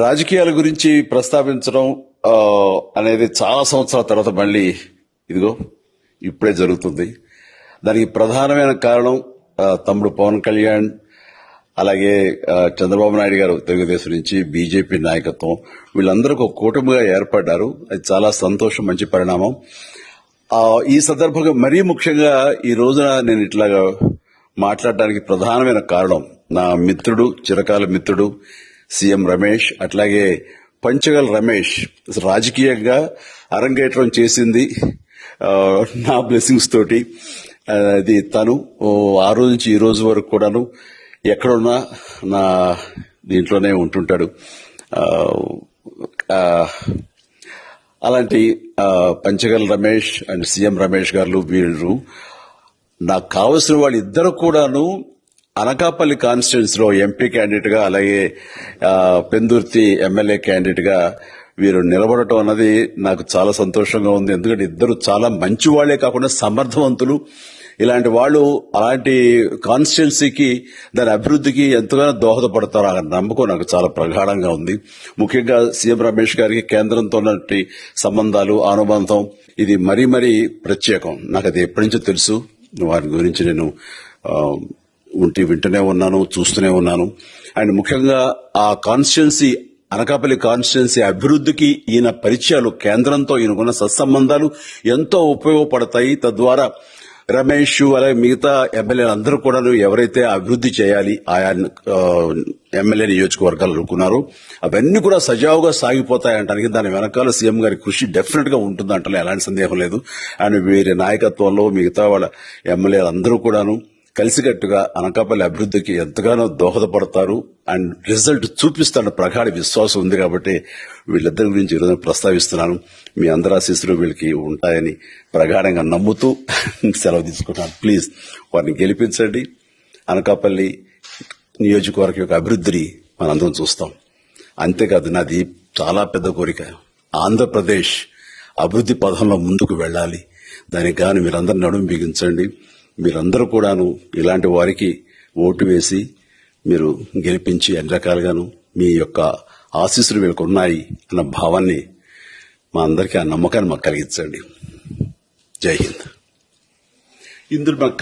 రాజకీయాల గురించి ప్రస్తావించడం అనేది చాలా సంవత్సరాల తర్వాత మళ్ళీ ఇదిగో ఇప్పుడే జరుగుతుంది. దానికి ప్రధానమైన కారణం తమ్ముడు పవన్ కళ్యాణ్, అలాగే చంద్రబాబు నాయుడు గారు తెలుగుదేశం నుంచి, బీజేపీ నాయకత్వం వీళ్ళందరూ ఒక కూటమిగా ఏర్పడ్డారు. అది చాలా సంతోషం, మంచి పరిణామం. ఈ సందర్భంగా మరీ ముఖ్యంగా ఈ రోజున నేను ఇట్లాగా మాట్లాడడానికి ప్రధానమైన కారణం నా మిత్రుడు, చిరకాల మిత్రుడు సీఎం రమేష్, అట్లాగే పంచగల్ రమేష్ రాజకీయంగా అరంగేట్రం చేసింది నా బ్లెస్సింగ్స్ తోటి. అది తను ఆ రోజు నుంచి ఈ రోజు వరకు కూడాను ఎక్కడున్నా నా దీంట్లోనే ఉంటుంటాడు. అలాంటి పంచగల్ రమేష్ అండ్ సీఎం రమేష్ గారు వీళ్ళు నాకు కావలసిన వాళ్ళు ఇద్దరు కూడాను అనకాపల్లి కాన్స్టిట్యున్సీ లో ఎంపీ క్యాండిడేట్ గా, అలాగే పెందుర్తి ఎమ్మెల్యే క్యాండిడేట్ గా వీరు నిలబడటం అన్నది నాకు చాలా సంతోషంగా ఉంది. ఎందుకంటే ఇద్దరు చాలా మంచి వాళ్లే కాకుండా సమర్థవంతులు. ఇలాంటి వాళ్ళు అలాంటి కాన్స్టిట్యున్సీకి, దాని అభివృద్ధికి ఎంతగానో దోహదపడతారు అన్న నమ్మకం నాకు చాలా ప్రగాఢంగా ఉంది. ముఖ్యంగా సీఎం రమేష్ గారికి కేంద్రంతో ఉన్నటువంటి సంబంధాలు, అనుబంధం ఇది మరీ మరీ ప్రత్యేకం. నాకు అది ఎప్పటి నుంచో తెలుసు. వారి గురించి నేను వింటూనే ఉన్నాను, చూస్తూనే ఉన్నాను. అండ్ ముఖ్యంగా ఆ కాన్స్టిట్యున్సీ, అనకాపల్లి కాన్స్టిట్యున్సీ అభివృద్ధికి ఈయన పరిచయాలు, కేంద్రంతో ఈయనకున్న సత్సంబంధాలు ఎంతో ఉపయోగపడతాయి. తద్వారా రమేష్ అలాగే మిగతా ఎమ్మెల్యేలు అందరూ కూడా ఎవరైతే అభివృద్ధి చేయాలి ఆయా ఎమ్మెల్యే నియోజకవర్గాలు అనుకున్నారో అవన్నీ కూడా సజావుగా సాగిపోతాయంటానికి దాని వెనకాల సీఎం గారి కృషి డెఫినెట్ గా ఉంటుందంటే ఎలాంటి సందేహం లేదు. అండ్ వీరి నాయకత్వంలో మిగతా వాళ్ళ ఎమ్మెల్యేలు అందరూ కూడాను కలిసికట్టుగా అనకాపల్లి అభివృద్ధికి ఎంతగానో దోహదపడతారు అండ్ రిజల్ట్ చూపిస్తారన్న ప్రగాఢ విశ్వాసం ఉంది. కాబట్టి వీళ్ళిద్దరి గురించి ఈరోజు ప్రస్తావిస్తున్నాను. మీ అందరి ఆశీస్సులు వీళ్ళకి ఉంటాయని ప్రగాఢంగా నమ్ముతూ సెలవు తీసుకుంటాను. ప్లీజ్ వారిని గెలిపించండి. అనకాపల్లి నియోజకవర్గం యొక్క అభివృద్ధిని మనందరం చూస్తాం. అంతేకాదు, నాది చాలా పెద్ద కోరిక, ఆంధ్రప్రదేశ్ అభివృద్ధి పథంలో ముందుకు వెళ్లాలి. దానికి గాను మీరందరూ నడుము బిగించండి. మీరందరూ కూడాను ఇలాంటి వారికి ఓటు వేసి మీరు గెలిపించి అన్ని రకాలుగాను మీ యొక్క ఆశీస్సులు వీళ్ళకు ఉన్నాయి అన్న భావాన్ని మా అందరికీ, ఆ నమ్మకాన్ని మాకు కలిగించండి. జై హింద్. ఇందులో మాకు